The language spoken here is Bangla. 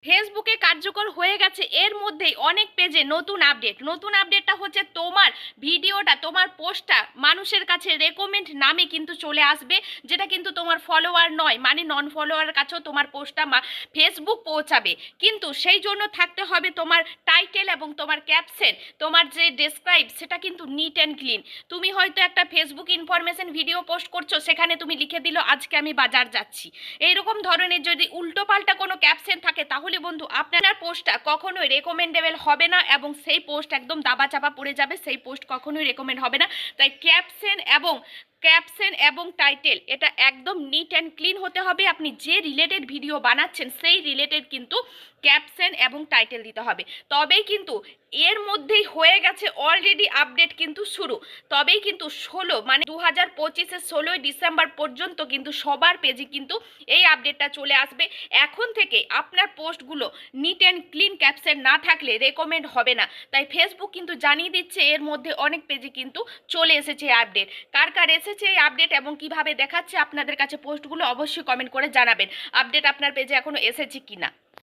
ফেসবুকে কার্যকর হয়ে গেছে এর মধ্যেই অনেক পেজে নতুন আপডেটটা হচ্ছে তোমার ভিডিওটা, তোমার পোস্টটা মানুষের কাছে রেকমেন্ড নামে কিন্তু চলে আসবে, যেটা কিন্তু তোমার ফলোয়ার নয়, মানে নন ফলোয়ারের কাছেও তোমার পোস্টটা ফেসবুক পৌঁছাবে। কিন্তু সেই জন্য থাকতে হবে তোমার টাইটেল এবং তোমার ক্যাপশন, তোমার যে ডেসক্রাইব সেটা কিন্তু নিট অ্যান্ড ক্লিন। তুমি হয়তো একটা ফেসবুক ইনফরমেশন ভিডিও পোস্ট করছো, সেখানে তুমি লিখে দিলো আজকে আমি বাজার যাচ্ছি, এইরকম ধরনের যদি উল্টোপাল্টা কোনো ক্যাপশন থাকে তাহলে বন্ধু আপনার পোস্টটা কখনোই রেকমেন্ডেবল হবে না এবং সেই পোস্ট একদম দাবা চাপা পড়ে যাবে, সেই পোস্ট কখনোই রেকমেন্ড হবে না। তাই ক্যাপশন এবং টাইটেল এটা একদম নিট অ্যান্ড ক্লিন হতে হবে। আপনি যে রিলেটেড ভিডিও বানাচ্ছেন সেই রিলেটেড কিন্তু ক্যাপশন এবং টাইটেল দিতে হবে, তবেই কিন্তু এর মধ্যেই হয়ে গেছে অলরেডি আপডেট কিন্তু শুরু। তবেই কিন্তু 2025-এর 16ই ডিসেম্বর পর্যন্ত কিন্তু সবার পেজে কিন্তু এই আপডেটটা চলে আসবে। এখন থেকে আপনার পোস্টগুলো নিট অ্যান্ড ক্লিন ক্যাপশন না থাকলে রেকমেন্ড হবে না। তাই ফেসবুক কিন্তু জানিয়ে দিচ্ছে এর মধ্যে অনেক পেজে কিন্তু চলে এসেছে আপডেট। কার কার এসেছে এই আপডেট এবং কিভাবে দেখাচ্ছে আপনাদের কাছে পোস্টগুলো অবশ্যই কমেন্ট করে জানাবেন। আপডেট আপনার পেজে এখনো এসেছে কিনা।